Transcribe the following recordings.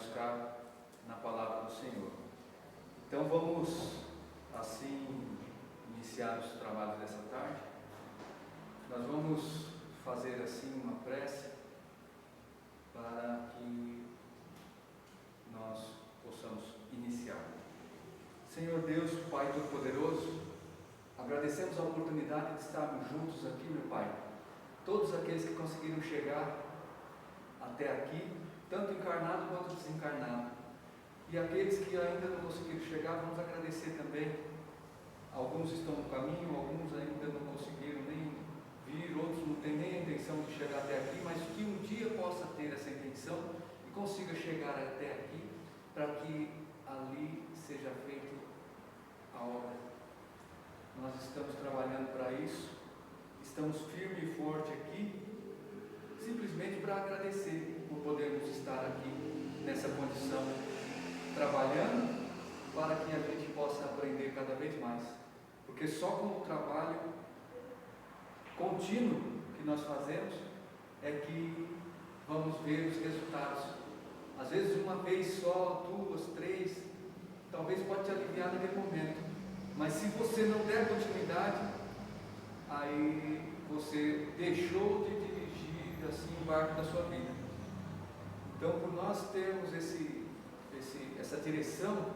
buscar na palavra do Senhor. Então vamos assim iniciar os trabalhos dessa tarde. Nós vamos fazer assim uma prece para que nós possamos iniciar. Senhor Deus, Pai Todo-Poderoso, agradecemos a oportunidade de estarmos juntos aqui, meu Pai. Todos aqueles que conseguiram chegar até aqui, tanto encarnado quanto desencarnado. E aqueles que ainda não conseguiram chegar, vamos agradecer também. Alguns estão no caminho, alguns ainda não conseguiram nem vir, outros não têm nem a intenção de chegar até aqui, mas que um dia possa ter essa intenção e consiga chegar até aqui, para que ali seja feita a obra. Nós estamos trabalhando para isso, estamos firme e forte aqui, simplesmente para agradecer por podermos estar aqui nessa condição, trabalhando para que a gente possa aprender cada vez mais, porque só com o trabalho contínuo que nós fazemos é que vamos ver os resultados. Às vezes uma vez só, duas, três, talvez pode te aliviar naquele momento, mas se você não der continuidade, aí você deixou de dirigir assim o barco da sua vida. Então, por nós termos essa direção,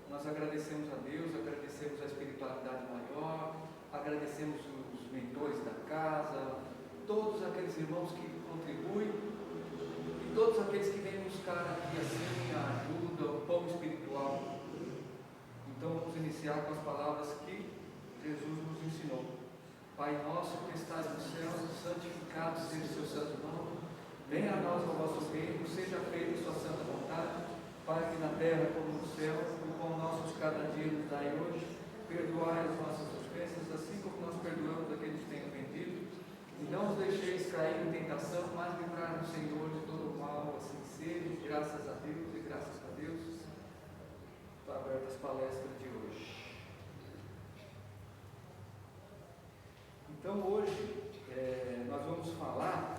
nós agradecemos a Deus, agradecemos a espiritualidade maior, agradecemos os mentores da casa, todos aqueles irmãos que contribuem e todos aqueles que vêm buscar aqui assim a ajuda, o pão espiritual. Então vamos iniciar com as palavras que Jesus nos ensinou. Pai nosso que estás no céu, santificado seja o seu santo nome, venha a nós o vosso reino, seja feita a sua santa vontade, para que na terra como no céu, o pão nosso de cada dia nos dai hoje, perdoai as nossas ofensas, assim como nós perdoamos aqueles que têm ofendido, e não os deixeis cair em tentação, mas livrai-nos, Senhor, de todo o mal, assim seja, graças a Deus e graças a Deus. Está aberta as palestras de hoje. Então hoje nós vamos falar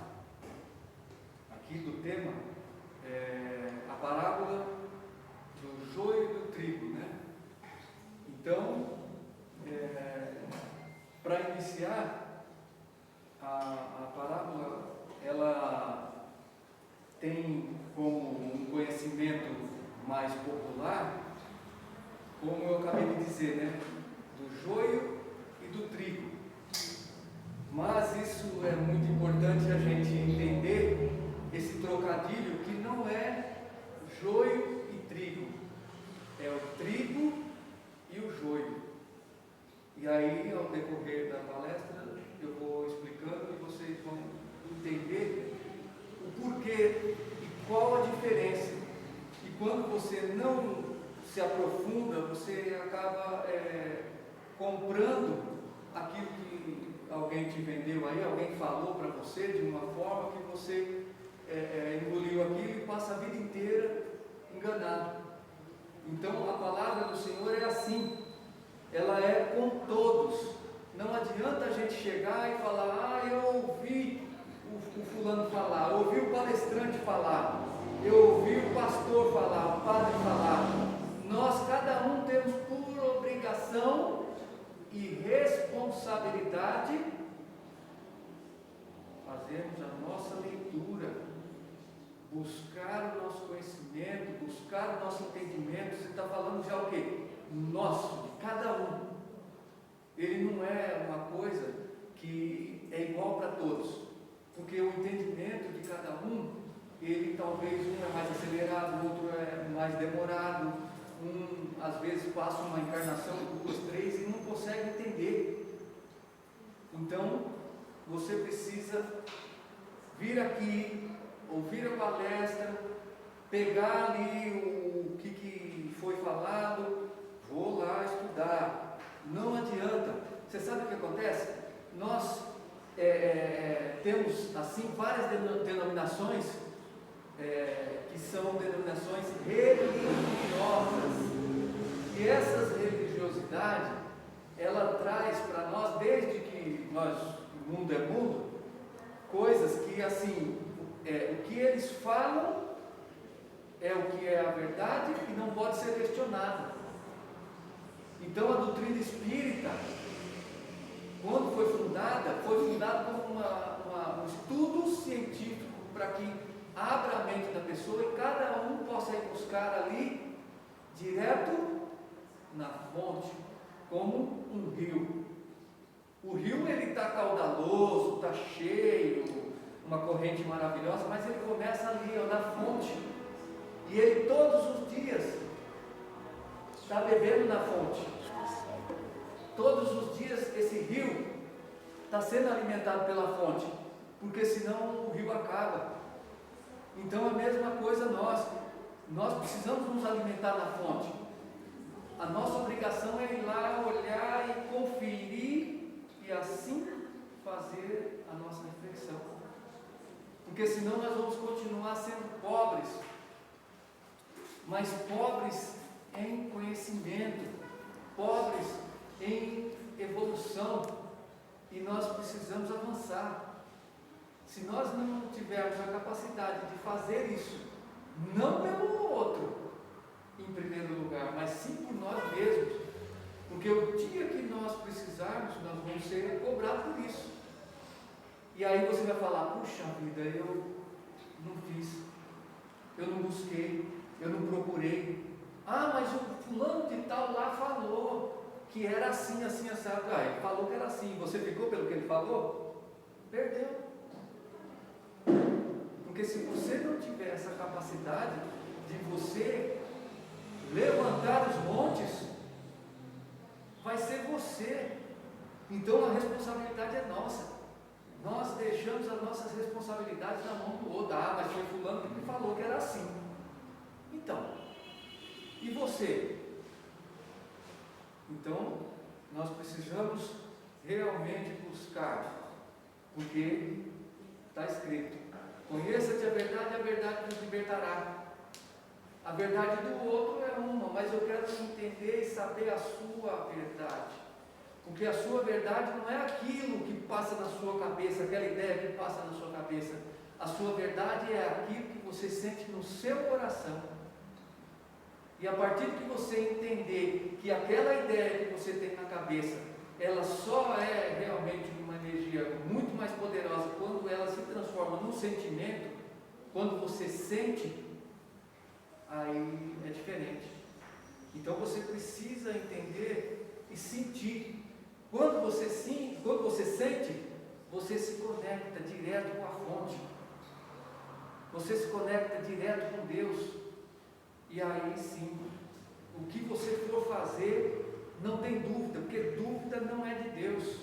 aqui do tema a parábola do joio e do trigo, né? Então, para iniciar, a parábola, ela tem como um conhecimento mais popular, como eu acabei de dizer, né? Do joio e do trigo. Mas isso é muito importante a gente entender esse trocadilho que não é joio e trigo, é o trigo e o joio. E aí, ao decorrer da palestra, eu vou explicando e vocês vão entender o porquê e qual a diferença. E quando você não se aprofunda, você acaba comprando aquilo que alguém te vendeu aí, alguém falou para você de uma forma que você engoliu aquilo e passa a vida inteira enganado. Então a palavra do Senhor é assim, ela é com todos. Não adianta a gente chegar e falar: eu ouvi o fulano falar, eu ouvi o palestrante falar, eu ouvi o pastor falar, o padre falar. Nós, cada um, temos por obrigação e responsabilidade fazermos a nossa leitura, buscar o nosso conhecimento, buscar o nosso entendimento. Você está falando já o quê? Nosso, de cada um. Ele não é uma coisa que é igual para todos, porque o entendimento de cada um, ele talvez um é mais acelerado, o outro é mais demorado, às vezes passa uma encarnação, duas, três e não consegue entender. Então você precisa vir aqui, ouvir a palestra, pegar ali o que foi falado, vou lá estudar. Não adianta. Você sabe o que acontece? Nós temos assim várias denominações que são denominações religiosas, e essas religiosidades, ela traz para nós, desde que o mundo é mundo, coisas que assim, o que eles falam é o que é a verdade e não pode ser questionada. Então a doutrina espírita, quando foi fundada como um estudo científico para que abra a mente da pessoa e cada um possa ir buscar ali, direto na fonte, como um rio. O rio ele está caudaloso, está cheio, uma corrente maravilhosa, mas ele começa ali, ó, na fonte, e ele todos os dias está bebendo na fonte. Todos os dias esse rio está sendo alimentado pela fonte, porque senão o rio acaba. Então a mesma coisa nós precisamos nos alimentar na fonte. A nossa obrigação é ir lá, olhar e conferir e assim fazer a nossa reflexão, porque senão nós vamos continuar sendo pobres, mas pobres em conhecimento, pobres em evolução, e nós precisamos avançar. Se nós não tivermos a capacidade de fazer isso, não pelo outro em primeiro lugar, mas sim por nós mesmos, porque o dia que nós precisarmos, nós vamos ser cobrados por isso. E aí você vai falar: puxa vida, eu não fiz, eu não busquei, eu não procurei. Ah, mas o fulano de tal lá falou que era assim, assim, assado. Ah, ele falou que era assim, você ficou pelo que ele falou? Perdeu. Porque se você não tiver essa capacidade de você levantar os montes, vai ser você. Então a responsabilidade é nossa. Nós deixamos as nossas responsabilidades na mão do outro. Ah, mas foi fulano que me falou que era assim. Então, e você? Então, nós precisamos realmente buscar, porque está escrito: conheça-te a verdade nos libertará. A verdade do outro é uma, mas eu quero entender e saber a sua verdade, porque a sua verdade não é aquilo que passa na sua cabeça, aquela ideia que passa na sua cabeça. A sua verdade é aquilo que você sente no seu coração. E a partir que você entender que aquela ideia que você tem na cabeça, ela só é realmente uma energia muito mais poderosa quando ela se transforma num sentimento, quando você sente, aí é diferente. Então você precisa entender e sentir. Quando você sente, você se conecta direto com a fonte. Você se conecta direto com Deus. E aí sim, o que você for fazer, não tem dúvida, porque dúvida não é de Deus.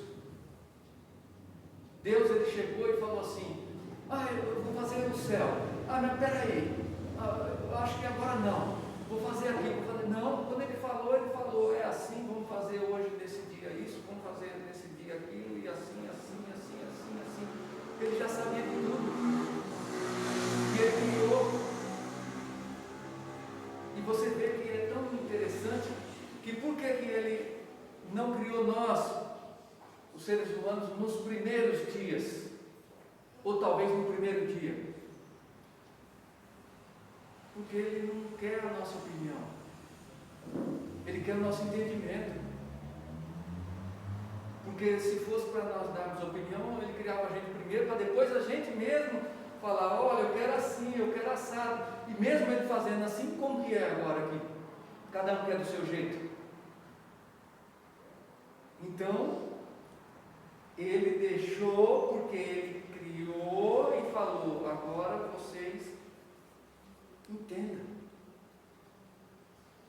Deus, ele chegou e falou assim: ah, eu vou fazer no céu. Ah, mas peraí, eu acho que agora não, vou fazer aqui, vou fazer. Não, quando ele falou, é assim, vamos fazer hoje nesse dia isso, vamos fazer nesse dia aquilo, e assim. Ele já sabia de tudo, e ele criou. E você vê que é tão interessante, que por que ele não criou nós, os seres humanos, nos primeiros dias, ou talvez no primeiro dia? Porque ele não quer a nossa opinião, ele quer o nosso entendimento. Porque se fosse para nós darmos opinião, ele criava a gente primeiro, para depois a gente mesmo falar: olha, eu quero assim, eu quero assado. E mesmo ele fazendo assim, como que é agora aqui? Cada um quer do seu jeito. Então, ele deixou, porque ele criou e falou: agora vocês entendam.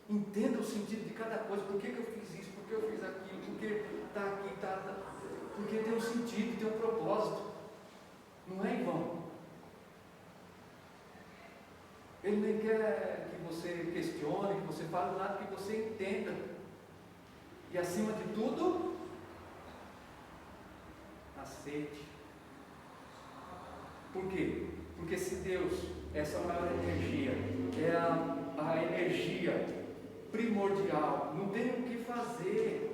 Entenda o sentido de cada coisa. Por que eu fiz isso? Por que eu fiz aquilo? Por que está aqui, está. Porque tem um sentido, tem um propósito. Não é em vão. Ele nem quer que você questione, que você fale nada, que você entenda. E acima de tudo, aceite. Por quê? Porque se Deus, essa maior energia, é a energia primordial, não tem o que fazer.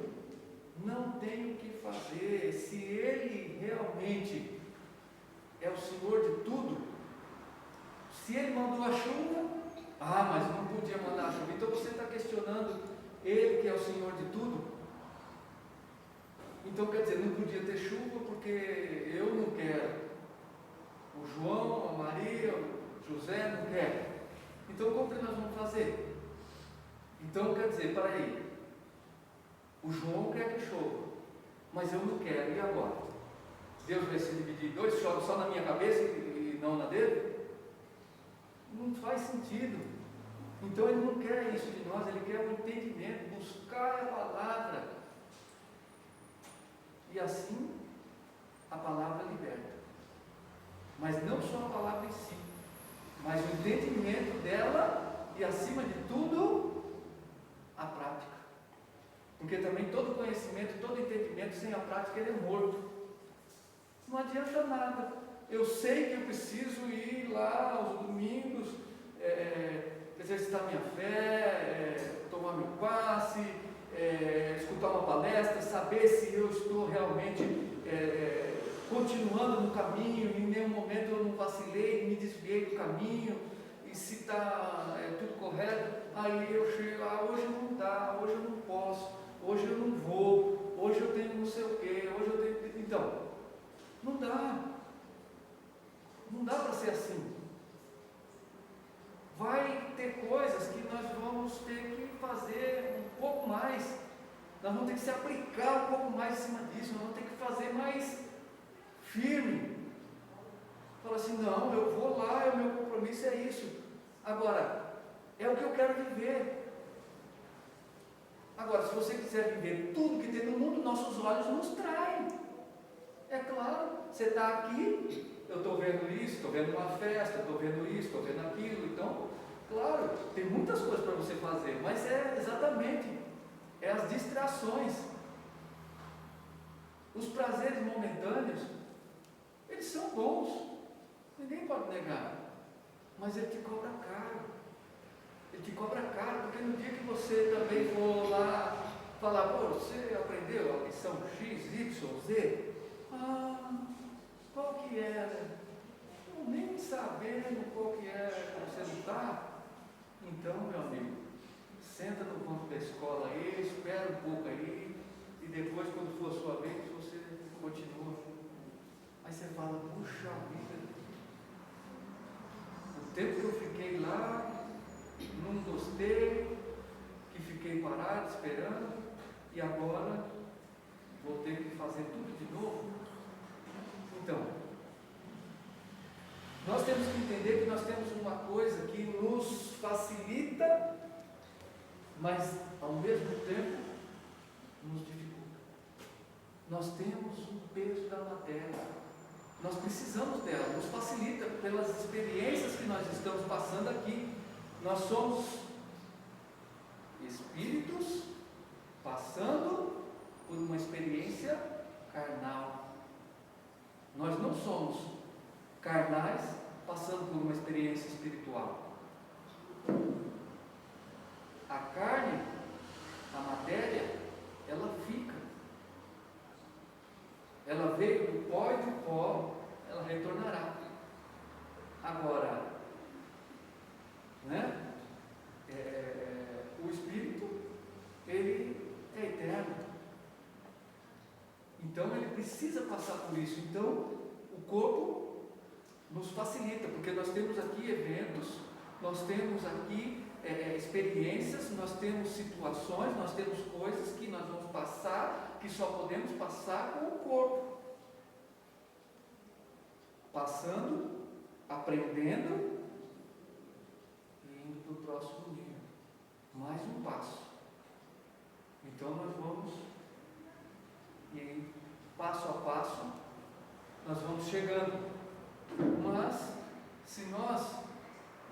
Não tem o que fazer. Se Ele realmente é o Senhor de tudo, se Ele mandou a chuva, Ah, mas não podia mandar chuva. Então você está questionando Ele que é o Senhor de tudo? Então quer dizer, não podia ter chuva porque eu não quero. O João, a Maria, o José não querem. Então como que nós vamos fazer? Então quer dizer, para aí, o João quer que chova, mas eu não quero, e agora? Deus vai se dividir em dois, chove só na minha cabeça e não na dele? Não faz sentido. Então Ele não quer isso de nós, Ele quer o entendimento, buscar a palavra. E assim, a palavra liberta. Mas não só a palavra em si, mas o entendimento dela e, acima de tudo, a prática. Porque também todo conhecimento, todo entendimento sem a prática, ele é morto. Não adianta nada. Eu sei que eu preciso ir lá aos domingos, exercitar minha fé, tomar meu passe, escutar uma palestra, saber se eu estou realmente continuando no caminho, em nenhum momento eu não vacilei, me desviei do caminho, e se está tudo correto, aí eu chego, hoje não dá, hoje eu não posso, hoje eu não vou, hoje eu tenho não sei o quê, hoje eu tenho. Então, não dá para ser assim. Vai ter coisas que nós vamos ter que fazer um pouco mais, nós vamos ter que se aplicar um pouco mais em cima disso, nós vamos ter que fazer mais firme. Fala assim, não, eu vou lá, o meu compromisso é isso. Agora, é o que eu quero viver. Agora, se você quiser viver tudo que tem no mundo, nossos olhos nos traem. É claro, você está aqui, eu estou vendo isso, estou vendo uma festa, estou vendo isso, estou vendo aquilo. Então, claro, tem muitas coisas para você fazer, mas é exatamente, as distrações. Os prazeres momentâneos, eles são bons, ninguém pode negar, mas ele te cobra caro. Ele te cobra caro, porque no dia que você também for lá falar, você aprendeu a lição X, Y, Z? Qual que era? Nem sabendo qual que era que você não está. Então, meu amigo, senta no banco da escola aí, espera um pouco aí, e depois, quando for a sua vez, você continua. Aí você fala, puxa vida, o tempo que eu fiquei lá, não gostei, que fiquei parado, esperando, e agora vou ter que fazer tudo de novo. Então, nós temos que entender que nós temos uma coisa que nos facilita, mas ao mesmo tempo nos dificulta. Nós temos um peso da matéria, nós precisamos dela, nos facilita pelas experiências que nós estamos passando aqui. Nós somos espíritos passando por uma experiência carnal. Nós não somos carnais passando por uma experiência espiritual. A carne, a matéria, ela fica. Ela veio do pó e do pó, ela retornará. Agora, o espírito, ele é eterno. Então ele precisa passar por isso. Então o corpo nos facilita, porque nós temos aqui eventos, nós temos aqui experiências, nós temos situações, nós temos coisas que nós vamos passar, que só podemos passar com o corpo. Passando, aprendendo e indo para o próximo nível. Mais um passo. Então nós vamos, e passo a passo, nós vamos chegando. Mas, se nós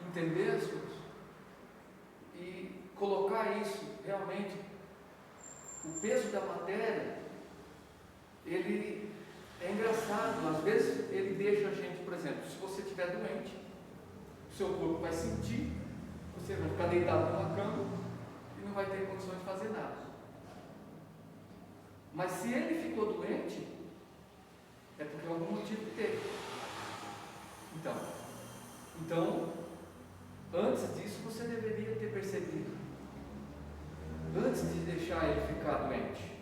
entendermos e colocar isso realmente, o peso da matéria, ele é engraçado, às vezes ele deixa a gente, por exemplo, se você estiver doente, o seu corpo vai sentir, você vai ficar deitado numa cama e não vai ter condições de fazer nada. Mas se ele ficou doente, é porque algum motivo teve. Então, Antes disso você deveria ter percebido, antes de deixar ele ficar doente,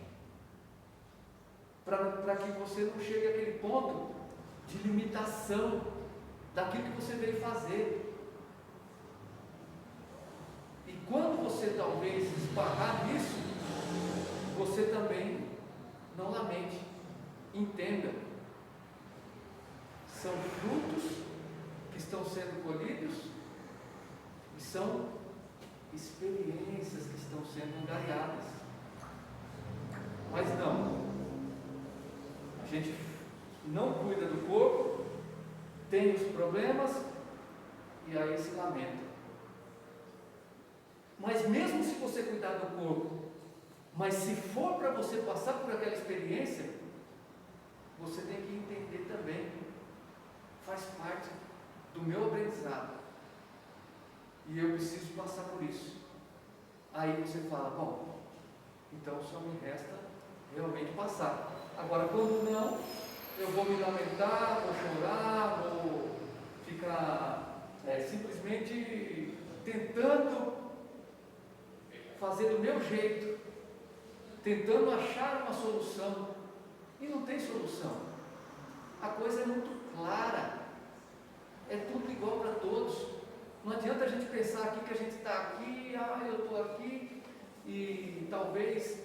para que você não chegue àquele ponto de limitação daquilo que você veio fazer. E quando você talvez esbarrar nisso, você também não lamente, entenda, são frutos que estão sendo colhidos e são experiências que estão sendo angariadas. Mas não, a gente não cuida do corpo, tem os problemas e aí se lamenta. Mas mesmo se você cuidar do corpo, mas se for para você passar por aquela experiência, você tem que entender também, faz parte do meu aprendizado, e eu preciso passar por isso. Aí você fala, bom, então só me resta realmente passar. Agora, quando não, eu vou me lamentar, vou chorar, vou ficar simplesmente tentando fazer do meu jeito, tentando achar uma solução, e não tem solução. A coisa é muito clara, é tudo igual para todos. Não adianta a gente pensar aqui que a gente está aqui, eu estou aqui, e talvez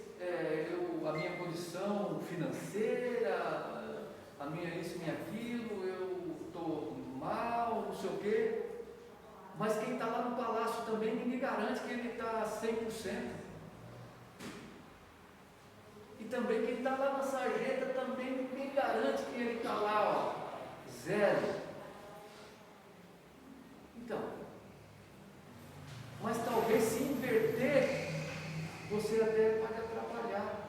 a minha condição financeira, a minha isso, minha aquilo, eu estou mal, não sei o quê. Mas quem está lá no palácio também, ninguém garante que ele está 100%. E também quem está lá na sarjeta também, ninguém garante que ele está lá, zero. Então, mas talvez se inverter, você até pode atrapalhar.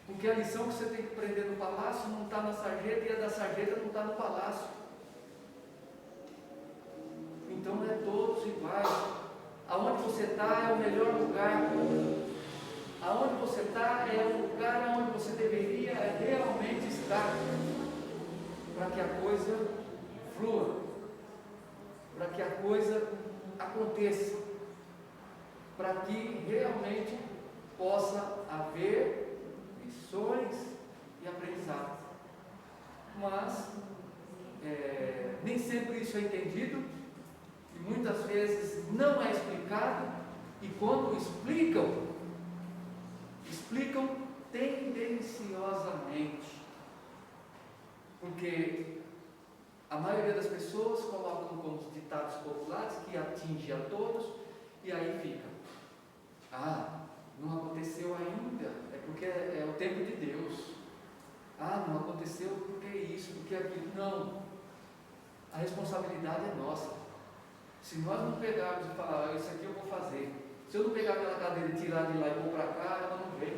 Porque a lição que você tem que aprender no palácio não está na sarjeta, e a da sarjeta não está no palácio. Então não é todos iguais. Aonde você está é o melhor lugar. Aonde você está é o lugar onde você deveria realmente estar, para que a coisa flua, para que a coisa aconteça, para que realmente possa haver lições e aprendizado. Mas nem sempre isso é entendido, e muitas vezes não é explicado, e quando explicam tendenciosamente, porque a maioria das pessoas colocam como ditados populares que atinge a todos, e aí fica, não aconteceu ainda, é porque é o tempo de Deus, não aconteceu porque isso, porque aquilo. Não, a responsabilidade é nossa. Se nós não pegarmos e falar, isso aqui eu vou fazer, se eu não pegar aquela cadeira e tirar de lá e pôr para cá, ela não vem.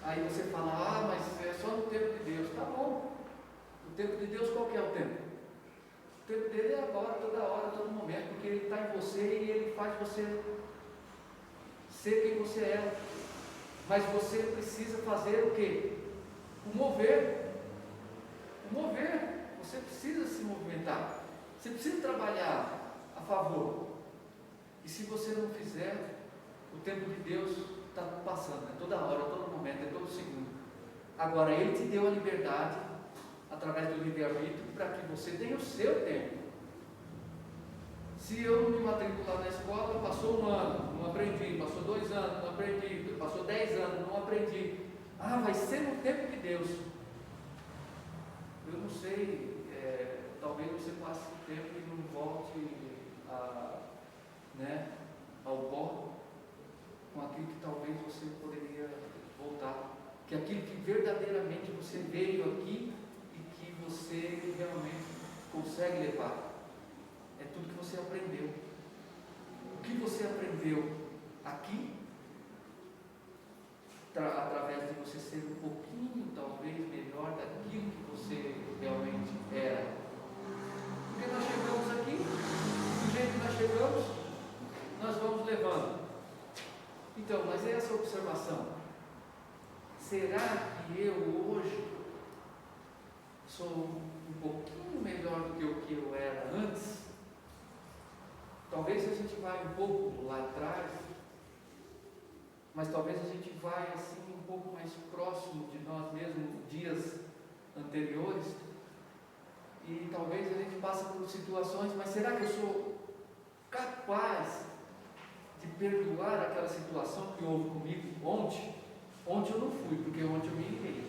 Aí você fala, mas é só no tempo de Deus. Tá bom, o tempo de Deus, qual que é o tempo? O tempo dele é agora, toda hora, todo momento, porque ele está em você e ele faz você ser quem você é. Mas você precisa fazer o quê? O mover. Você precisa se movimentar. Você precisa trabalhar a favor. E se você não fizer, o tempo de Deus está passando, é toda hora, é todo momento, é todo segundo. Agora, Ele te deu a liberdade, através do livre-arbítrio, para que você tenha o seu tempo. Se eu não me matricular na escola, passou 1 ano, não aprendi, passou 2 anos, não aprendi, passou 10 anos, não aprendi. Vai ser no tempo de Deus. Eu não sei, talvez você passe o tempo e não volte ao pó, com aquilo que talvez você poderia voltar, que aquilo que verdadeiramente você veio aqui e que você realmente consegue levar, é tudo que você aprendeu. O que você aprendeu aqui, através de você ser um pouquinho, talvez, melhor daquilo que você realmente era. Porque nós chegamos aqui, do jeito que nós chegamos, nós vamos levando. Então, mas é essa observação. Será que eu hoje sou um pouquinho melhor do que o que eu era antes? Talvez talvez a gente vai um pouco lá atrás, mas talvez a gente vai assim um pouco mais próximo de nós mesmos, dias anteriores, e talvez a gente passe por situações, mas será que eu sou capaz de perdoar aquela situação que houve comigo ontem? Ontem eu não fui, porque ontem eu me irritei.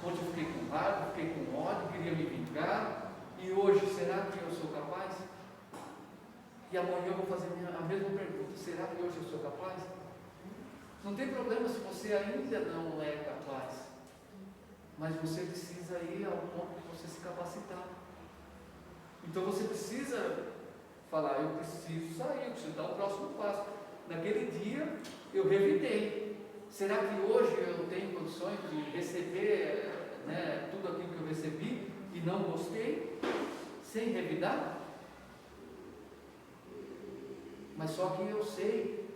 Ontem eu fiquei com raiva, fiquei com ódio, queria me vingar, e hoje será que eu sou capaz? E amanhã eu vou fazer a mesma pergunta, será que hoje eu sou capaz? Não tem problema se você ainda não é capaz, mas você precisa ir ao ponto de você se capacitar. Então você precisa falar, eu preciso sair, eu preciso dar o próximo passo. Naquele dia eu revidei. Será que hoje eu tenho condições de receber tudo aquilo que eu recebi e não gostei, sem revidar? Mas só que eu sei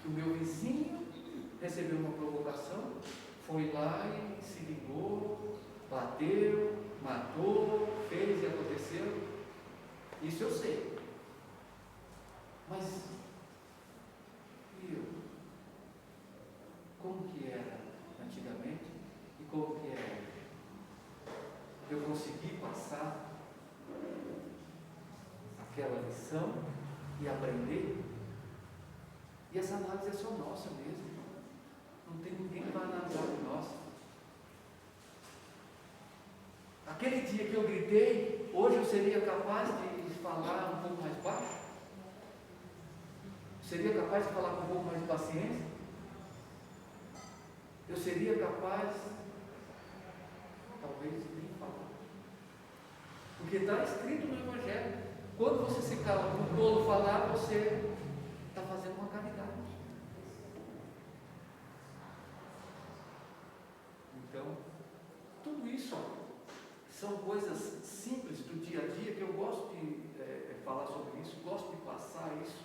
que o meu vizinho recebeu uma provocação, foi lá e se vingou, bateu, matou, fez e aconteceu. Isso eu sei. Mas e eu? Como que era antigamente e como que é? Eu consegui passar aquela lição e aprender? E essa análise é só nossa mesmo. Não tem ninguém que vai analisar de nós. Aquele dia que eu gritei, hoje eu seria capaz de falar um pouco mais baixo? Seria capaz de falar com um pouco mais de paciência? Eu seria capaz, talvez, nem falar. Porque está escrito no Evangelho, quando você se cala para o tolo falar, você está fazendo uma caridade. Então, tudo isso são coisas simples do dia a dia que eu gosto de falar sobre isso, gosto de passar isso,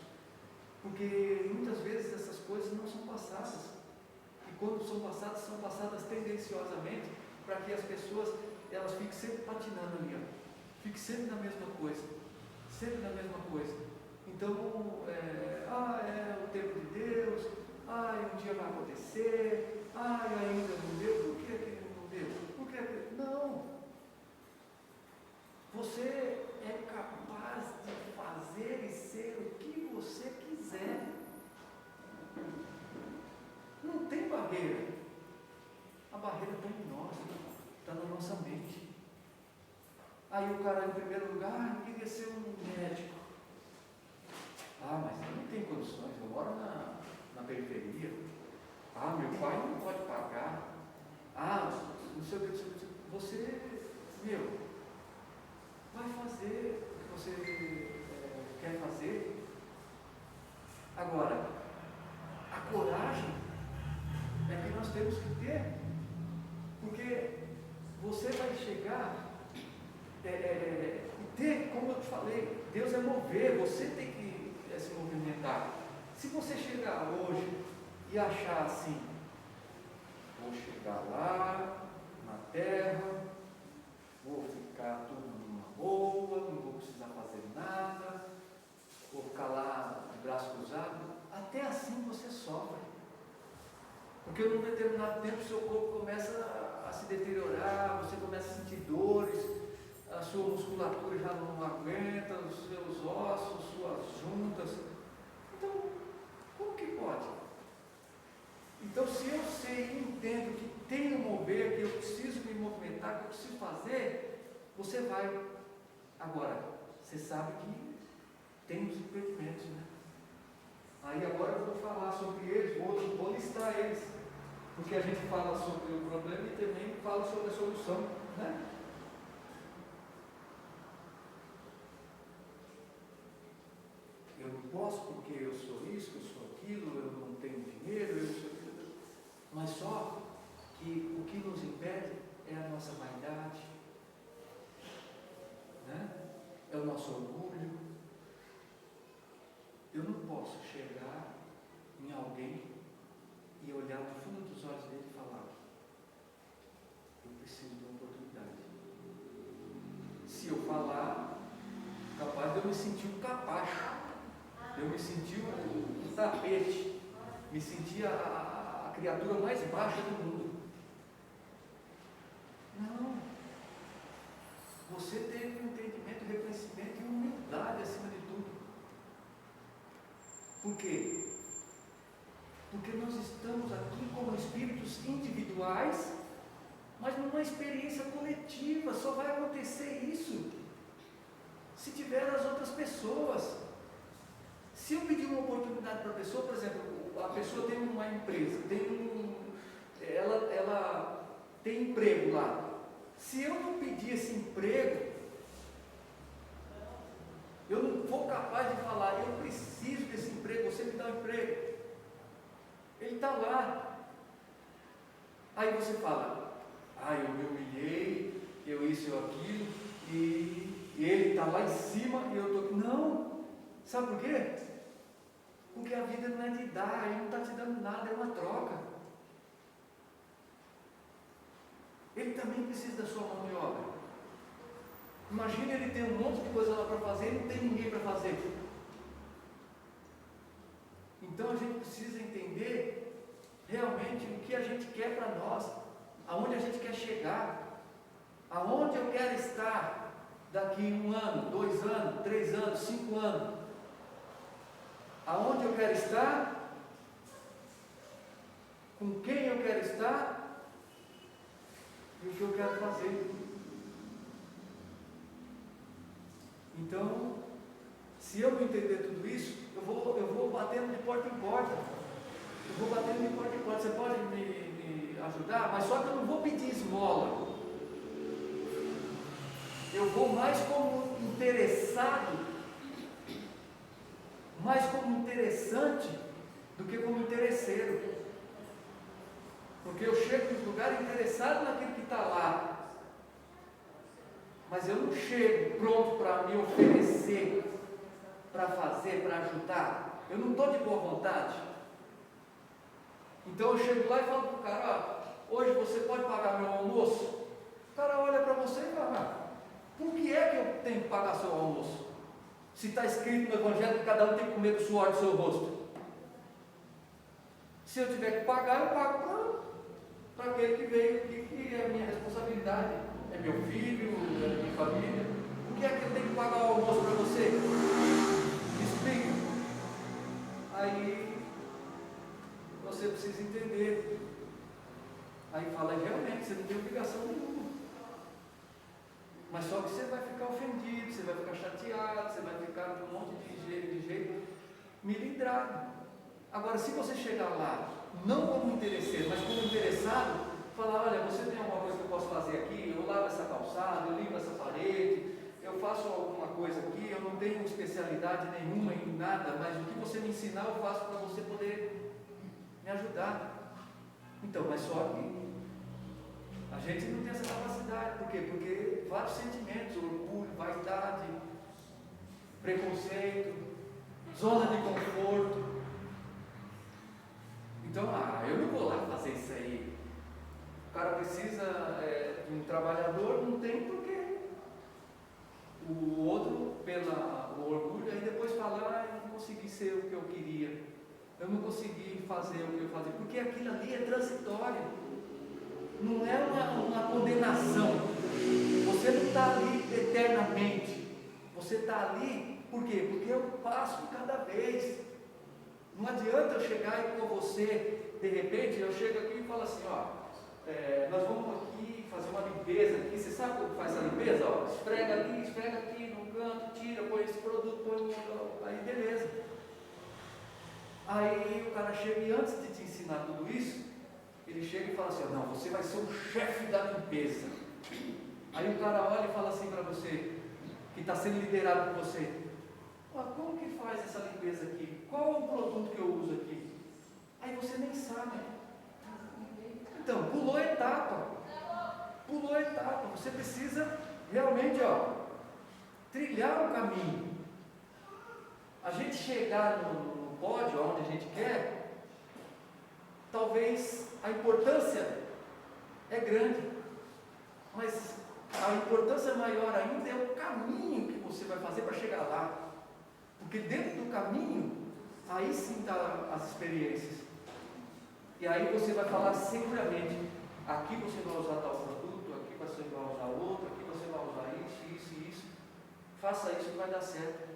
porque muitas vezes essas coisas não são passadas. E quando são passadas tendenciosamente, para que as pessoas elas fiquem sempre patinando ali, fiquem sempre na mesma coisa, sempre na mesma coisa. Então, é o tempo de Deus, um dia vai acontecer, ainda não deu, por que não deu? Por que não? Você é capaz de fazer e ser o que você quiser. Não tem barreira. A barreira está em nós, está na nossa mente. Aí o cara, em primeiro lugar, queria ser um médico. Mas eu não tenho condições, eu moro na periferia. Meu pai não pode pagar. Não sei o que. Você, vai fazer o que você quer fazer. Agora, a coragem é que nós temos que ter, porque você vai chegar e ter, como eu te falei, Deus é mover, você tem que se movimentar. Se você chegar hoje e achar assim, vou chegar lá na terra, vou ficar tudo numa boa, não vou precisar fazer nada, vou ficar lá de braço cruzado, até assim você sofre. Porque num determinado tempo o seu corpo começa a se deteriorar, você começa a sentir dores, a sua musculatura já não aguenta, os seus ossos, suas juntas. Então, como que pode? Então, se eu sei e entendo que tenho que mover, que eu preciso me movimentar, que eu preciso fazer, você vai. Agora, você sabe que tem os impedimentos, né? Aí agora eu vou falar sobre eles, vou listar eles, porque a gente fala sobre o problema e também fala sobre a solução, né? Eu não posso porque eu sou isso, eu sou aquilo, eu não tenho dinheiro, eu sou aquilo. Mas só que o que nos impede é a nossa vaidade, né? É o nosso orgulho. Eu não posso chegar em alguém e olhar no fundo dos olhos dele e falar, eu preciso de uma oportunidade. Se eu falar, capaz de eu me sentir um capacho. Eu me senti um tapete, me senti a criatura mais baixa do mundo. Não. Você teve um entendimento, reconhecimento e humildade acima de tudo. Por quê? Porque nós estamos aqui como espíritos individuais, mas numa experiência coletiva. Só vai acontecer isso se tiver as outras pessoas. Se eu pedir uma oportunidade para a pessoa, por exemplo, a pessoa tem uma empresa, ela tem emprego lá. Se eu não pedir esse emprego, eu não for capaz de falar, eu preciso desse emprego, você me dá um emprego. Ele está lá. Aí você fala, eu me humilhei, eu isso, eu aquilo, e ele está lá em cima e eu estou aqui. Não, sabe por quê? Porque a vida não é de dar, ele não está te dando nada, é uma troca. Ele também precisa da sua mão de obra. Imagina ele ter um monte de coisa lá para fazer e não tem ninguém para fazer. Então a gente precisa entender realmente o que a gente quer para nós, aonde a gente quer chegar, aonde eu quero estar daqui 1 ano, 2 anos, 3 anos, 5 anos. Aonde eu quero estar, com quem eu quero estar e o que eu quero fazer. Então, se eu não entender tudo isso, eu vou batendo de porta em porta. Eu vou batendo de porta em porta. Você pode me ajudar? Mas só que eu não vou pedir esmola. Eu vou mais como interessado, mais como interessante do que como interesseiro. Porque eu chego no lugar interessado naquilo que está lá, mas eu não chego pronto para me oferecer, para fazer, para ajudar. Eu não estou de boa vontade. Então eu chego lá e falo para o cara, hoje você pode pagar meu almoço? O cara olha para você e fala, por que é que eu tenho que pagar seu almoço? Se está escrito no Evangelho que cada um tem que comer do suor do seu rosto. Se eu tiver que pagar, eu pago para aquele que veio aqui, que é a minha responsabilidade. É meu filho, é minha família. Por que é que eu tenho que pagar o almoço para você? Me explica. Aí você precisa entender. Aí fala, realmente, você não tem obrigação nenhuma. Mas só que você vai ficar ofendido, você vai ficar chateado, você vai ficar de um monte de jeito melindrado. Agora, se você chegar lá, não como interesseiro, mas como interessado, falar, olha, você tem alguma coisa que eu posso fazer aqui? Eu lavo essa calçada, eu limpo essa parede, eu faço alguma coisa aqui, eu não tenho especialidade nenhuma em nada, mas o que você me ensinar eu faço para você poder me ajudar. Então, mas só que a gente não tem essa capacidade. Por quê? Porque vários sentimentos, orgulho, vaidade, preconceito, zona de conforto. Então, eu não vou lá fazer isso aí. O cara precisa de um trabalhador, não tem porque o outro, pelo orgulho, aí depois fala, eu não consegui ser o que eu queria, eu não consegui fazer o que eu fazia, porque aquilo ali é transitório. Não é uma condenação. Você não está ali eternamente. Você está ali, por quê? Porque eu passo de cada vez. Não adianta eu chegar e com você, de repente, eu chego aqui e falo assim, nós vamos aqui fazer uma limpeza aqui. Você sabe como faz a limpeza? Esfrega ali, esfrega aqui no canto, tira, põe esse produto, põe no outro, aí beleza. Aí o cara chega e antes de te ensinar tudo isso, ele chega e fala assim, não, você vai ser o chefe da limpeza. Aí o cara olha e fala assim para você, que está sendo liderado por você, como que faz essa limpeza aqui? Qual é o produto que eu uso aqui? Aí você nem sabe. Então, pulou etapa. Você precisa realmente trilhar o caminho. A gente chegar no pódio, onde a gente quer, talvez a importância é grande, mas a importância maior ainda é o caminho que você vai fazer para chegar lá. Porque dentro do caminho, aí sim estão as experiências. E aí você vai falar seguramente, aqui você vai usar tal produto, aqui você vai usar outro, aqui você vai usar isso e isso. Faça isso que vai dar certo.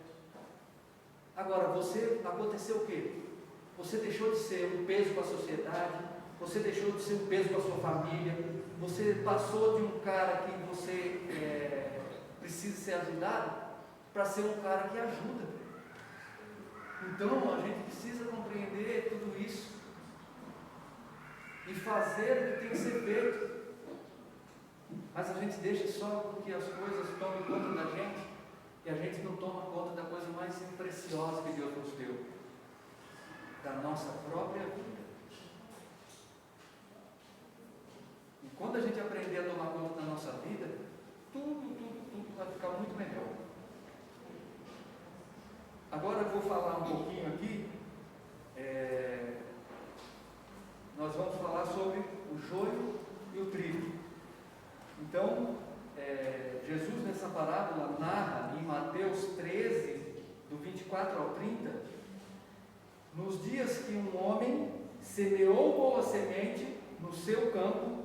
Agora, aconteceu o quê? Você deixou de ser um peso para a sociedade, você deixou de ser um peso para a sua família, você passou de um cara que você precisa ser ajudado para ser um cara que ajuda. Então a gente precisa compreender tudo isso e fazer o que tem que ser feito. Mas a gente deixa só que as coisas tomem conta da gente e a gente não toma conta da coisa mais preciosa que Deus nos deu, da nossa própria vida. E quando a gente aprender a tomar conta da nossa vida, tudo vai ficar muito melhor. Agora eu vou falar um pouquinho aqui, nós vamos falar sobre o joio e o trigo. Então, Jesus nessa parábola narra em Mateus 13, do 24 ao 30, nos dias que um homem semeou boa semente no seu campo,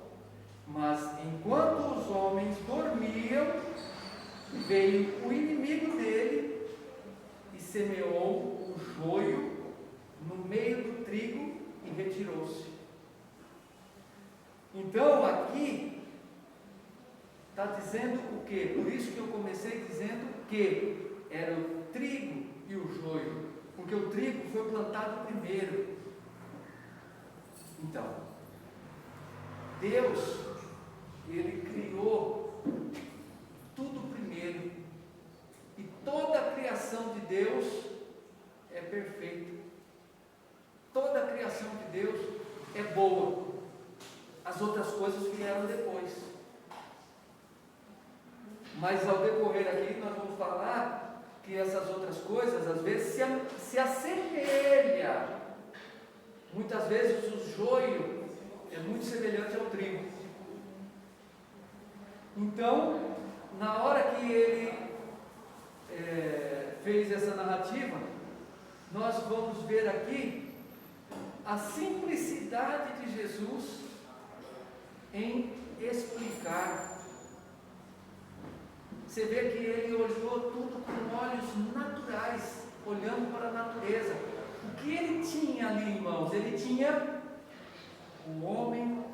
mas enquanto os homens dormiam, veio o inimigo dele e semeou o joio no meio do trigo e retirou-se. Então aqui está dizendo o quê? Por isso que eu comecei dizendo que era o trigo e o joio, porque o trigo foi plantado primeiro. Então, Deus, Ele criou tudo primeiro, e toda a criação de Deus é perfeita, toda a criação de Deus é boa, as outras coisas vieram depois. Mas ao decorrer aqui nós vamos falar que essas outras coisas às vezes se assemelham. Muitas vezes o joio é muito semelhante ao trigo. Então, na hora que ele fez essa narrativa, nós vamos ver aqui a simplicidade de Jesus em explicar. Você vê que ele olhou tudo com olhos naturais, olhando para a natureza. O que ele tinha ali, irmãos? Ele tinha o homem,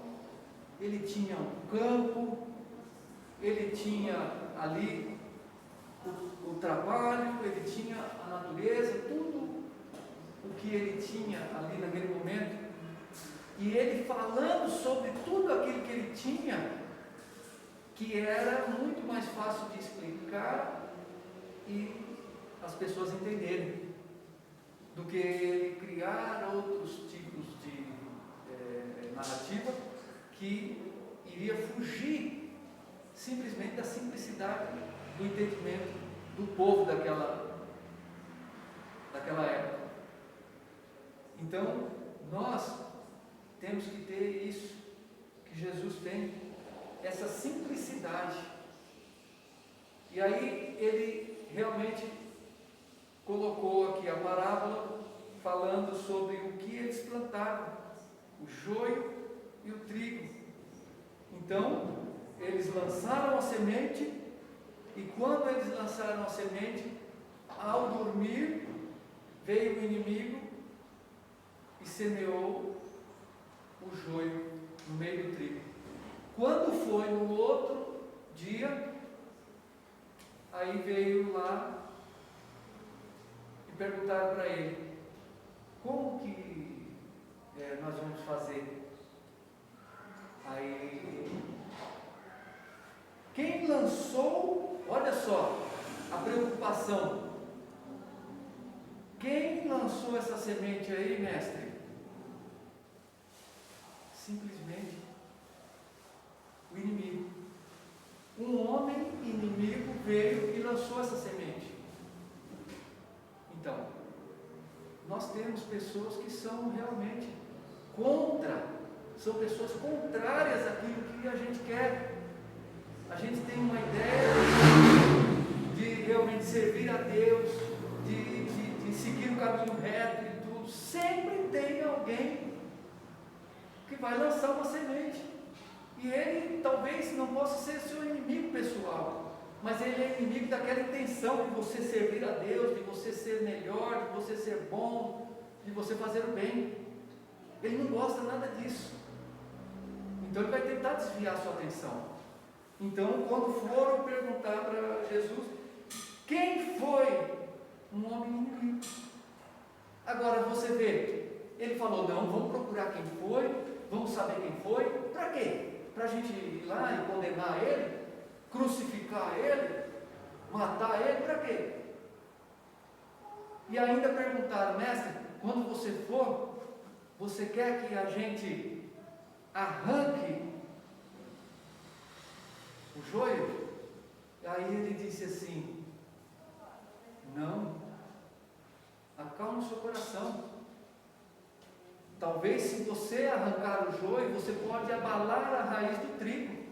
ele tinha o campo, ele tinha ali o trabalho, ele tinha a natureza, tudo o que ele tinha ali naquele momento. E ele falando sobre tudo aquilo que ele tinha, que era muito mais fácil de explicar e as pessoas entenderem, do que ele criar outros tipos de narrativa que iria fugir simplesmente da simplicidade do entendimento do povo daquela época. Então, nós temos que ter isso que Jesus tem, essa simplicidade. E aí ele realmente colocou aqui a parábola falando sobre o que eles plantaram, o joio e o trigo. Então eles lançaram a semente, e quando eles lançaram a semente, ao dormir veio o inimigo e semeou o joio no meio do trigo. Quando foi no outro dia, aí veio lá e perguntaram para ele: como que nós vamos fazer? Aí, quem lançou, olha só a preocupação, quem lançou essa semente aí, mestre? Simplesmente o inimigo. Um homem inimigo veio e lançou essa semente. Então, nós temos pessoas que são realmente são pessoas contrárias àquilo que a gente quer. A gente tem uma ideia de realmente servir a Deus, de seguir o caminho reto e tudo, sempre tem alguém que vai lançar uma semente. E ele talvez não possa ser seu inimigo pessoal, mas ele é inimigo daquela intenção de você servir a Deus, de você ser melhor, de você ser bom, de você fazer o bem. Ele não gosta nada disso. Então ele vai tentar desviar a sua atenção. Então, quando foram perguntar para Jesus, quem foi um homem inimigo? Agora você vê, ele falou, não, vamos procurar quem foi, vamos saber quem foi. Para quê? Para a gente ir lá e condenar ele, crucificar ele, matar ele, para quê? E ainda perguntaram, mestre, quando você for, você quer que a gente arranque o joio? Aí ele disse assim, não, acalma o seu coração. Talvez se você arrancar o joio, você pode abalar a raiz do trigo.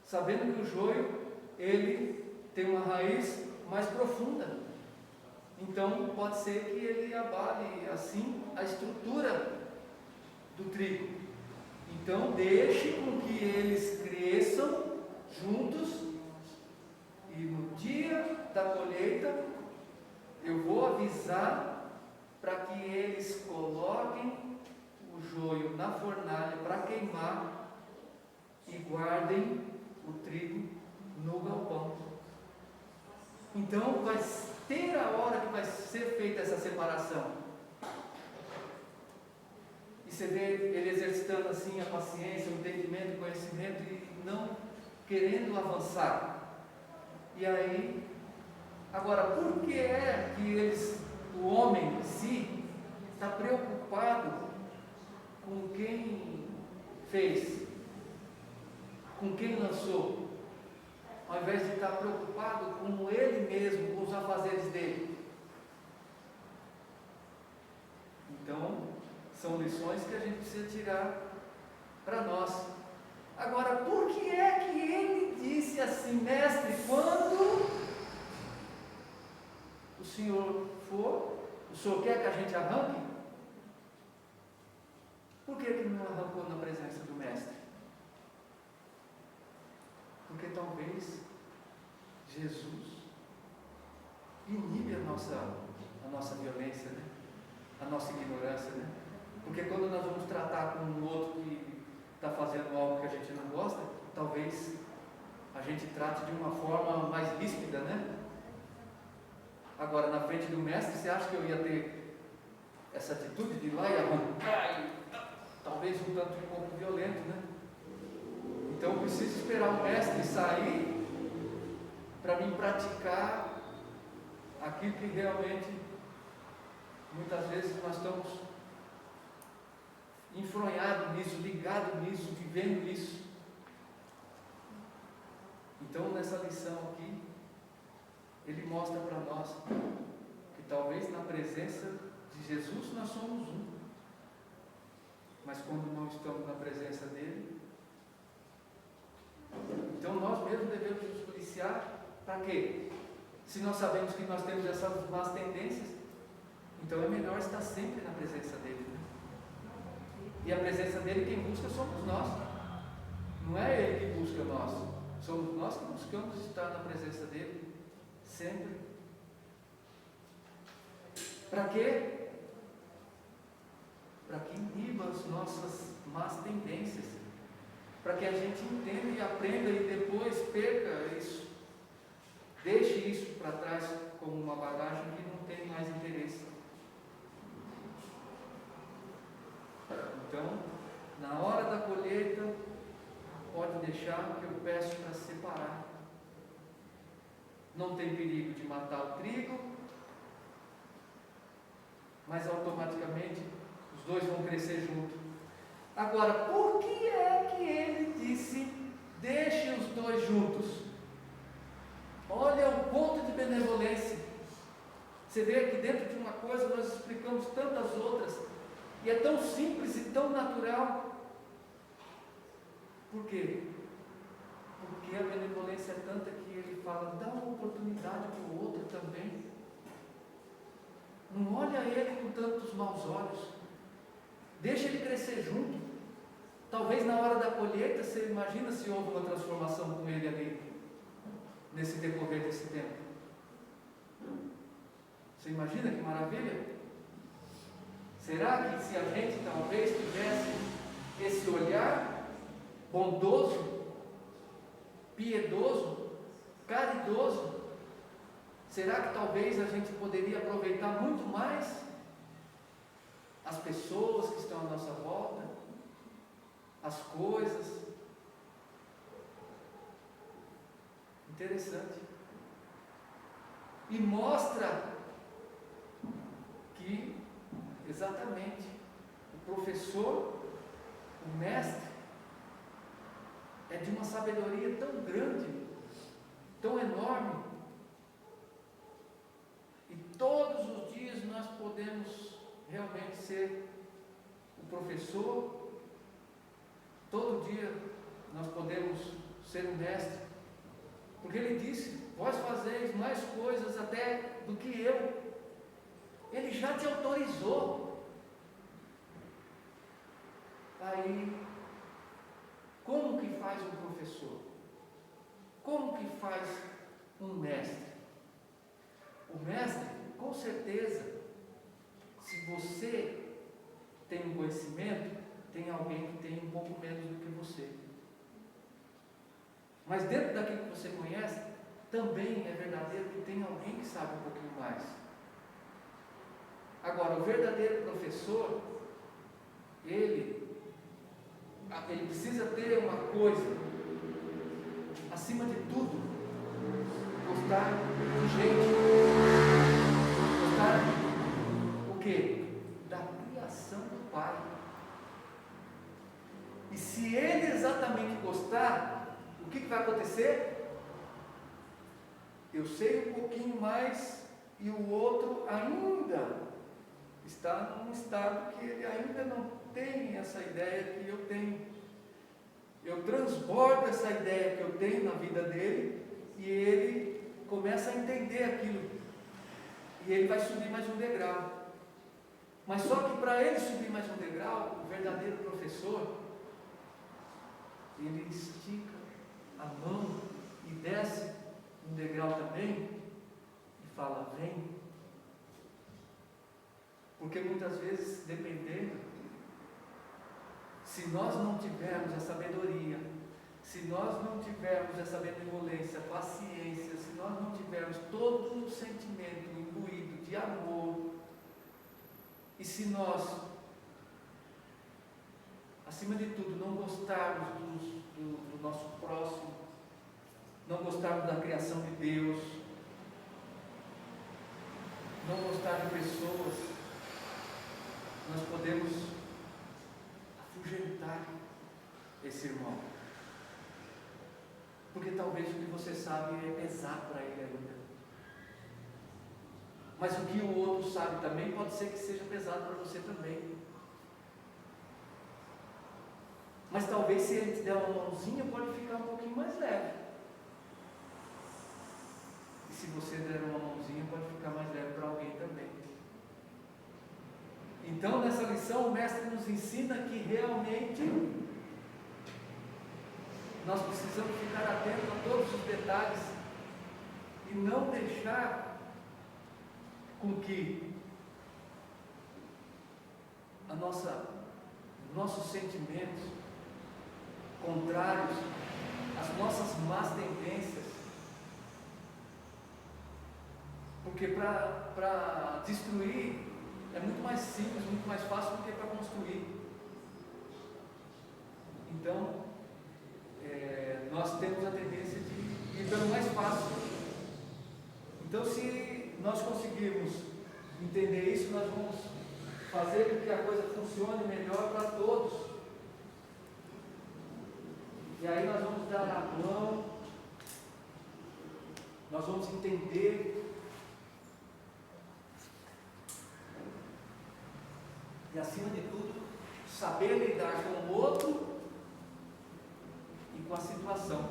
Sabendo que o joio, ele tem uma raiz mais profunda. Então pode ser que ele abale assim a estrutura do trigo. Então deixe com que eles cresçam juntos e no dia da colheita eu vou avisar para que eles coloquem o joio na fornalha para queimar e guardem o trigo no galpão. Então vai ter a hora que vai ser feita essa separação. E você vê ele exercitando assim a paciência, o entendimento, o conhecimento e não querendo avançar. E aí, agora, por que é que o homem em si está preocupado com quem fez, com quem lançou, ao invés de estar preocupado com ele mesmo, com os afazeres dele? Então, são lições que a gente precisa tirar para nós. Agora, por que é que ele disse assim, mestre, quando o Senhor for, o Senhor quer que a gente arranque? Por que ele não arrancou na presença do mestre? Porque talvez Jesus inibe a nossa violência, né? A nossa ignorância, né? Porque quando nós vamos tratar com um outro que está fazendo algo que a gente não gosta, talvez a gente trate de uma forma mais ríspida, né? Agora, na frente do mestre, você acha que eu ia ter essa atitude de ir lá e arrancar? Talvez um tanto um pouco violento, né? Então eu preciso esperar o mestre sair para mim praticar aquilo que realmente muitas vezes nós estamos enfronhados nisso, ligados nisso, vivendo isso. Então nessa lição aqui ele mostra para nós que talvez na presença de Jesus nós somos um, mas quando não estamos na presença dele, então nós mesmos devemos nos policiar. Para quê? Se nós sabemos que nós temos essas más tendências, então é melhor estar sempre na presença dele, né? E a presença dele quem busca somos nós, não é ele que busca nós, somos nós que buscamos estar na presença dele sempre. Para quê? Para que iniba as nossas más tendências, para que a gente entenda e aprenda e depois perca isso, deixe isso para trás como uma bagagem que não tem mais interesse. Então, na hora da colheita, pode deixar que eu peço para separar. Não tem perigo de matar o trigo, mas automaticamente os dois vão crescer juntos. Agora, por que é que ele disse, deixe os dois juntos? Olha o ponto de benevolência. Você vê que dentro de uma coisa nós explicamos tantas outras, e é tão simples e tão natural. Por quê? Porque que a benevolência é tanta que ele fala, dá uma oportunidade para o outro também. Não olha ele com tantos maus olhos. Deixa ele crescer junto. Talvez na hora da colheita, você imagina se houve uma transformação com ele ali, nesse decorrer desse tempo. Você imagina que maravilha? Será que se a gente talvez tivesse esse olhar bondoso, piedoso, caridoso, será que talvez a gente poderia aproveitar muito mais as pessoas que estão à nossa volta, as coisas? Interessante. E mostra que exatamente o professor, o mestre, é de uma sabedoria tão grande, tão enorme, e todos os dias nós podemos realmente ser o professor, todo dia nós podemos ser o mestre, porque ele disse, vós fazeis mais coisas até do que eu. Ele já te autorizou. Aí, como que faz um professor? Como que faz um mestre? O mestre, com certeza, se você tem um conhecimento, tem alguém que tem um pouco menos do que você. Mas dentro daquilo que você conhece, também é verdadeiro que tem alguém que sabe um pouquinho mais. Agora, o verdadeiro professor, ele precisa ter uma coisa, acima de tudo, gostar de gente, gostar o quê? Da criação do Pai. E se ele exatamente gostar, o que vai acontecer? Eu sei um pouquinho mais e o outro ainda está num estado que ele ainda não tem essa ideia que eu tenho. Eu transbordo essa ideia que eu tenho na vida dele e ele começa a entender aquilo. E ele vai subir mais um degrau. Mas só que para ele subir mais um degrau, o verdadeiro professor, ele estica a mão e desce um degrau também e fala, vem. Porque muitas vezes, dependendo, se nós não tivermos a sabedoria, se nós não tivermos essa benevolência, paciência, se nós não tivermos todo o sentimento imbuído de amor, e se nós, acima de tudo, não gostarmos do nosso próximo, não gostarmos da criação de Deus, não gostar de pessoas, nós podemos afugentar esse irmão. Porque talvez o que você sabe é pesado para ele ainda. Mas o que o outro sabe também pode ser que seja pesado para você também. Mas talvez se ele te der uma mãozinha, pode ficar um pouquinho mais leve. E se você der uma mãozinha, pode ficar mais leve para alguém também. Então, nessa lição, o mestre nos ensina que realmente nós precisamos ficar atentos a todos os detalhes e não deixar com que nossos sentimentos contrários, as nossas más tendências, porque para destruir é muito mais simples, muito mais fácil do que para construir. Então, nós temos a tendência de ir pelo mais fácil. Então, se nós conseguirmos entender isso, nós vamos fazer com que a coisa funcione melhor para todos. E aí nós vamos dar a mão, nós vamos entender. E acima de tudo, saber lidar com o outro e com a situação.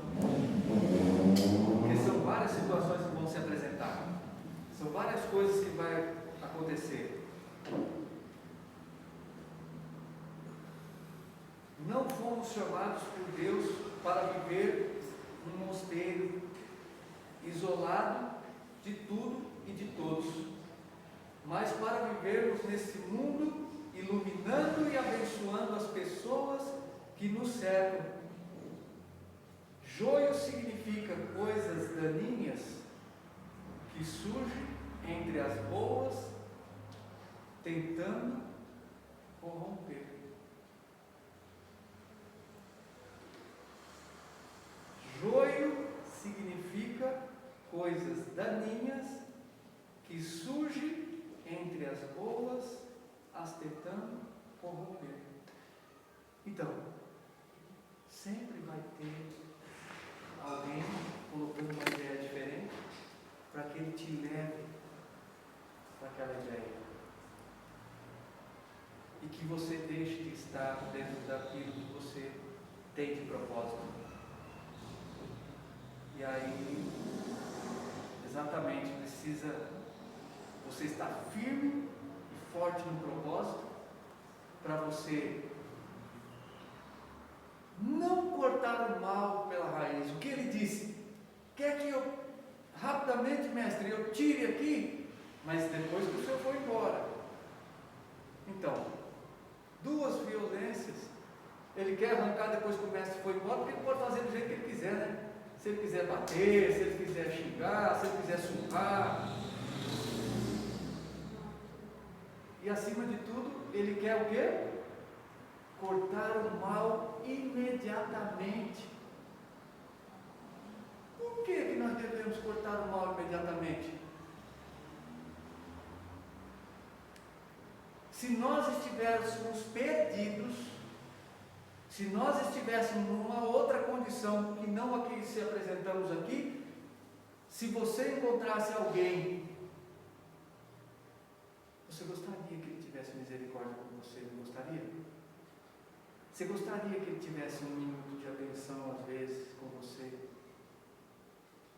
Porque são várias situações que vão se apresentar. São várias coisas que vai acontecer. Não fomos chamados por Deus para viver num mosteiro, isolado de tudo e de todos, mas para vivermos nesse mundo, iluminando e abençoando as pessoas que nos cercam. Joio significa coisas daninhas que surgem entre as boas, tentando corromper. Joio significa coisas daninhas que surgem entre as boas, as tentando corromper. Então, sempre vai ter alguém colocando uma ideia diferente para que ele te leve para aquela ideia. E que você deixe de estar dentro daquilo que você tem de propósito. E aí, exatamente, você estar firme e forte no propósito, para você não cortar o mal pela raiz. O que ele disse? Quer que eu, rapidamente, mestre, eu tire aqui, mas depois que o senhor for embora. Então, duas violências, ele quer arrancar depois que o mestre foi embora, porque ele pode fazer do jeito que ele quiser, né? Se ele quiser bater, se ele quiser xingar, se ele quiser surrar. E acima de tudo, ele quer o quê? Cortar o mal imediatamente. Por que nós devemos cortar o mal imediatamente? Se nós estivéssemos perdidos, se nós estivéssemos numa outra condição que não a que se apresentamos aqui, se você encontrasse alguém, você gostaria que ele tivesse misericórdia com você, não gostaria? Você gostaria que ele tivesse um minuto de atenção às vezes com você?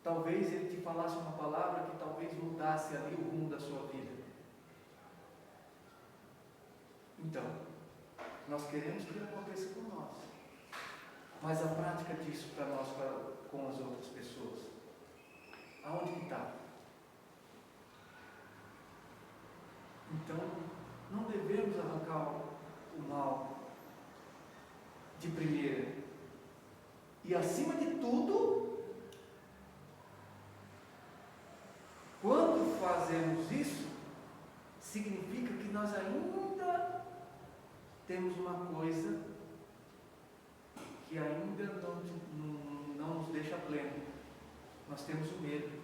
Talvez ele te falasse uma palavra que talvez mudasse ali o rumo da sua vida. Então, nós queremos que aconteça com nós, mas a prática disso para nós, com as outras pessoas, aonde que está? Então, não devemos arrancar o mal de primeira. E acima de tudo, quando fazemos isso, significa que nós ainda temos uma coisa que ainda não nos deixa pleno. Nós temos o medo.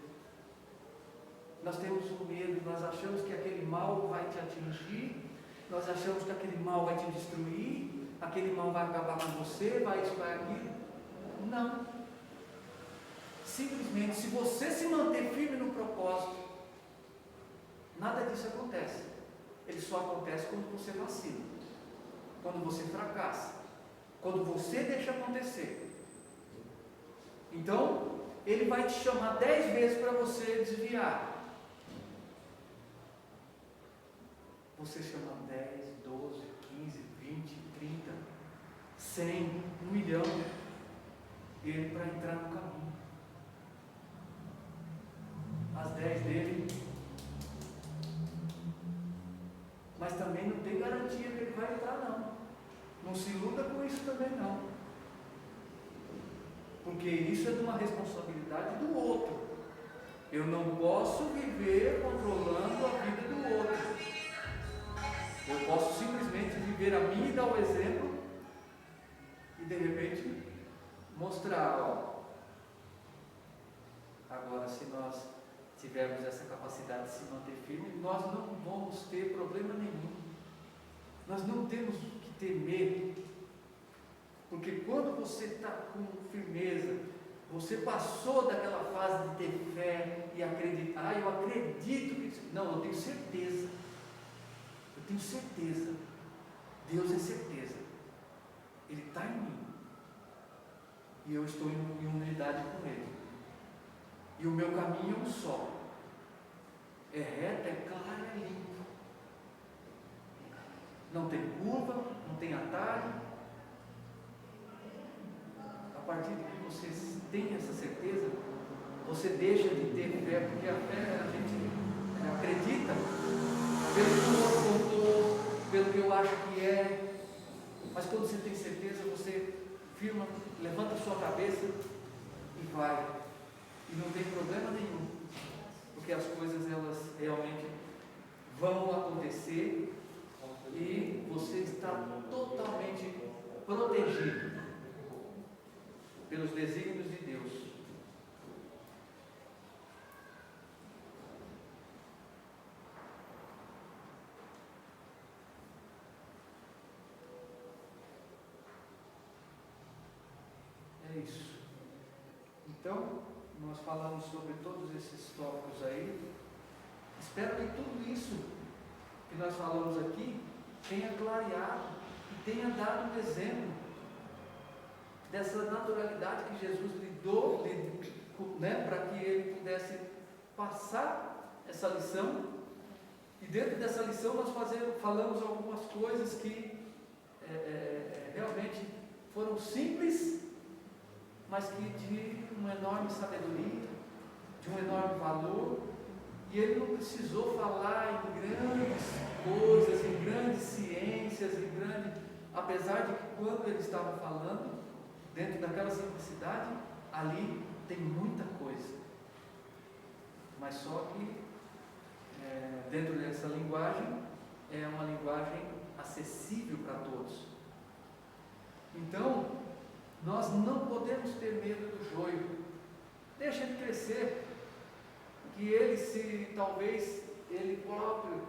Nós temos o medo, nós achamos que aquele mal vai te atingir, nós achamos que aquele mal vai te destruir, aquele mal vai acabar com você, vai isso, vai aquilo. Não. Simplesmente, se você se manter firme no propósito, nada disso acontece. Ele só acontece quando você vacila, quando você fracassa, quando você deixa acontecer. Então, ele vai te chamar 10 vezes para você desviar. Você chama 10, 12, 15, 20, 30, 100, 1 milhão, ele para entrar no caminho. As 10 dele, mas também não tem garantia que ele vai entrar, não. Não se iluda com isso também, não. Porque isso é de uma responsabilidade do outro. Eu não posso viver controlando a vida do outro. Eu posso simplesmente viver a minha e dar o exemplo e de repente mostrar, ó. Agora, se nós tivermos essa capacidade de se manter firme, nós não vamos ter problema nenhum. Nós não temos que ter medo, porque quando você está com firmeza, você passou daquela fase de ter fé e acreditar. Eu acredito que isso. Não, eu tenho certeza. Eu tenho certeza. Deus é certeza. Ele está em mim. e eu estou em unidade com Ele. E o meu caminho é um só. É reto, é claro, é limpo. Não tem curva, não tem atalho. A partir de que você tem essa certeza, você deixa de ter fé, porque a fé a gente acredita pelo que eu contou, pelo que eu acho que é. Mas quando você tem certeza, você firma, levanta a sua cabeça e vai. E não tem problema nenhum, porque as coisas elas realmente vão acontecer e você está totalmente protegido pelos desígnios de Deus. É isso. Então, nós falamos sobre todos esses tópicos aí. Espero que tudo isso que nós falamos aqui tenha clareado e tenha dado um exemplo dessa naturalidade que Jesus lhe deu, para que ele pudesse passar essa lição. E dentro dessa lição nós falamos algumas coisas que realmente foram simples, mas que de uma enorme sabedoria, de um enorme valor. E ele não precisou falar em grandes coisas, em grandes ciências, apesar de que quando ele estava falando, dentro daquela simplicidade, ali tem muita coisa. Mas só que dentro dessa linguagem, é uma linguagem acessível para todos. Então, nós não podemos ter medo do joio. Deixa ele crescer. Que ele talvez ele próprio,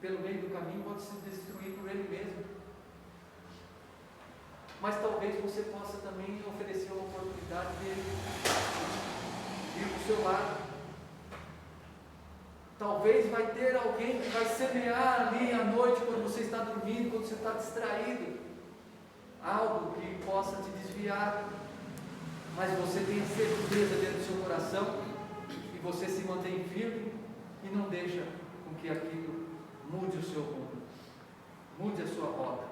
pelo meio do caminho, pode se destruir por ele mesmo. Mas talvez você possa também oferecer uma oportunidade de ele ir para o seu lado. Talvez vai ter alguém que vai semear ali à noite, quando você está dormindo, quando você está distraído, algo que possa te desviar, mas você tem certeza dentro do seu coração, e você se mantém firme e não deixa com que aquilo mude o seu rumo, mude a sua rota.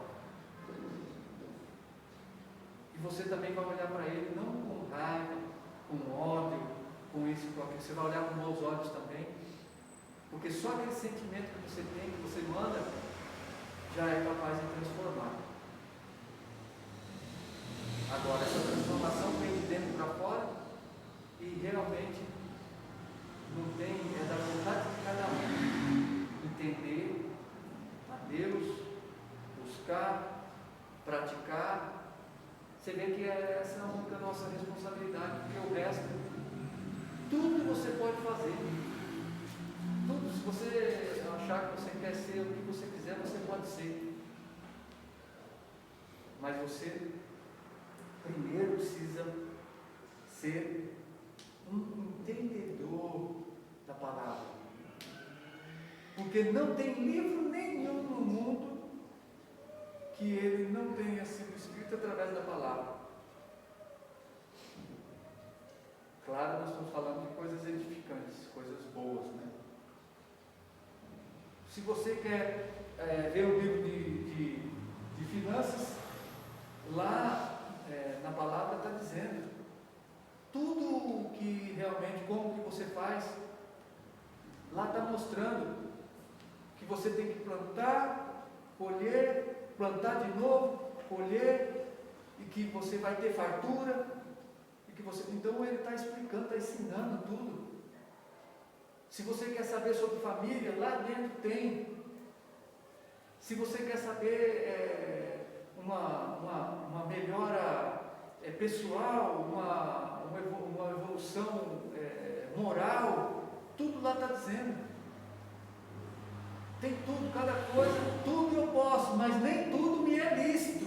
E você também vai olhar para ele não com raiva, com ódio, com isso, com aquilo. Você vai olhar com bons olhos também, porque só aquele sentimento que você tem, que você manda, já é capaz de transformar. Agora, essa transformação vem de dentro para fora e realmente não tem, é da vontade de cada um entender a Deus, buscar, praticar. Você vê que essa é a única nossa responsabilidade, porque o resto, tudo você pode fazer. Tudo, se você achar que você quer ser o que você quiser, você pode ser. Mas você primeiro precisa ser um entendedor da palavra. Porque não tem livro nenhum no mundo que ele não tenha sido escrito através da palavra. Claro, nós estamos falando de coisas edificantes, coisas boas, né? Se você quer ver o livro de finanças, lá na palavra está dizendo tudo o que realmente, como que você faz. Lá está mostrando que você tem que plantar, colher, plantar de novo, colher, e que você vai ter fartura, e que você, então ele está explicando, está ensinando tudo. Se você quer saber sobre família, lá dentro tem. Se você quer saber uma melhora pessoal, uma evolução moral, tudo lá está dizendo. Tem tudo, cada coisa, tudo eu posso, mas nem tudo me é lícito.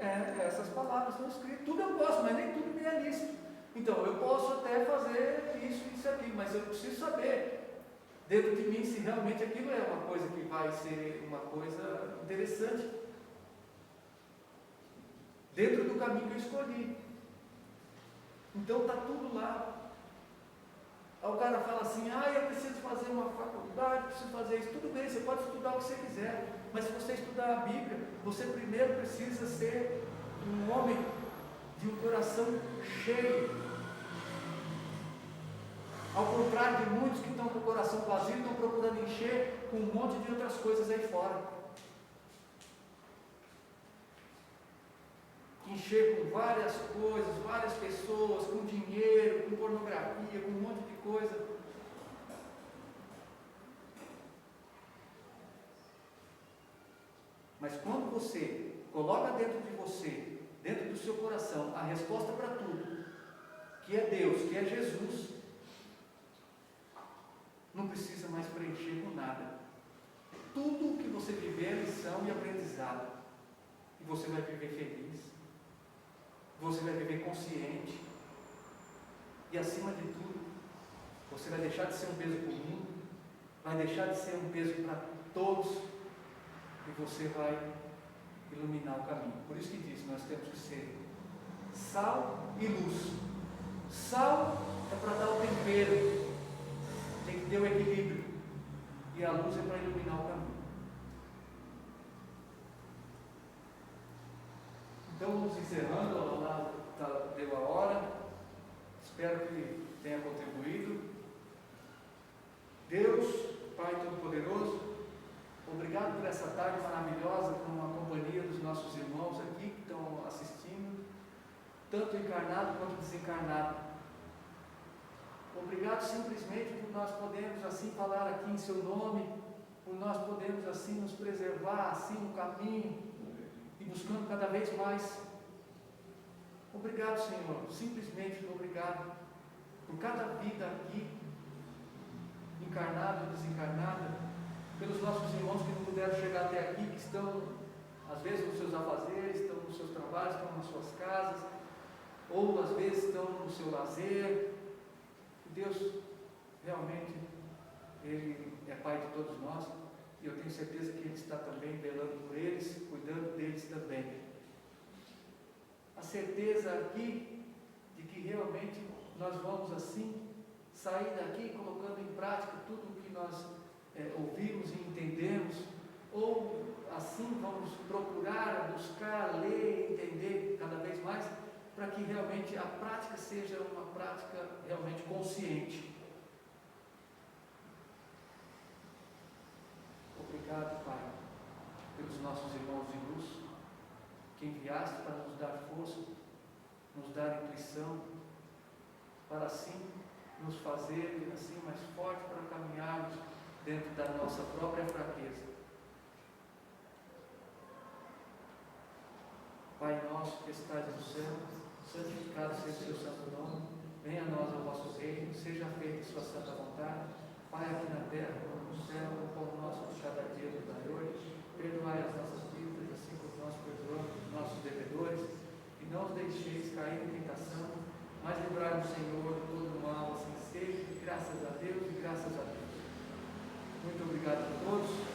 Essas palavras estão escritas, tudo eu posso, mas nem tudo me é lícito. Então, eu posso até fazer isso e isso aqui, mas eu preciso saber dentro de mim se realmente aquilo é uma coisa que vai ser uma coisa interessante. dentro do caminho que eu escolhi. Então está tudo lá. Aí o cara fala assim, eu preciso fazer uma faculdade, preciso fazer isso. Tudo bem, você pode estudar o que você quiser, mas se você estudar a Bíblia, você primeiro precisa ser um homem de um coração cheio. Ao contrário de muitos que estão com o coração vazio, estão procurando encher com um monte de outras coisas aí fora. Encher com várias coisas, várias pessoas, com dinheiro, com pornografia, com um monte de coisa. Mas quando você coloca dentro de você, dentro do seu coração, a resposta para tudo, que é Deus, que é Jesus, não precisa mais preencher com nada. Tudo o que você viver é lição e aprendizado. E você vai viver feliz. Você vai viver consciente. E acima de tudo, você vai deixar de ser um peso para o mundo, vai deixar de ser um peso para todos, e você vai iluminar o caminho. Por isso que diz, nós temos que ser sal e luz. Sal é para dar o tempero, tem que ter o equilíbrio, e a luz é para iluminar o caminho. Então vamos encerrando, lá deu a hora, espero que tenha contribuído. Deus, Pai Todo-Poderoso, obrigado por essa tarde maravilhosa, com a companhia dos nossos irmãos aqui que estão assistindo, tanto encarnado quanto desencarnado. Obrigado simplesmente por nós podermos assim falar aqui em seu nome, por nós podermos assim nos preservar assim no caminho e buscando cada vez mais. Obrigado, Senhor, simplesmente obrigado por cada vida aqui, encarnada ou desencarnada, pelos nossos irmãos que não puderam chegar até aqui, que estão às vezes nos seus afazeres, estão nos seus trabalhos, estão nas suas casas, ou às vezes estão no seu lazer. Deus, realmente, Ele é Pai de todos nós, e eu tenho certeza que Ele está também velando por eles, cuidando deles também. A certeza aqui de que realmente nós vamos assim sair daqui colocando em prática tudo o que nós ouvimos e entendemos, ou assim vamos procurar, buscar, ler e entender cada vez mais, para que realmente a prática seja uma prática realmente consciente. Obrigado, Pai, pelos nossos irmãos de luz, que enviaste para nos dar força, nos dar intuição, para assim nos fazer assim mais fortes para caminharmos dentro da nossa própria fraqueza. Pai nosso que estás no céu, santificado seja o seu santo nome, venha a nós o vosso reino, seja feita a sua santa vontade, Pai, aqui na terra como no céu, o pão nosso de cada dia nos dai hoje, perdoai as nossas dívidas, assim como nós perdoamos os nossos devedores, e não os deixeis cair em tentação, mas livrai-nos, Senhor, de todo mal, assim seja, graças a Deus e graças a Deus. Muito obrigado a todos.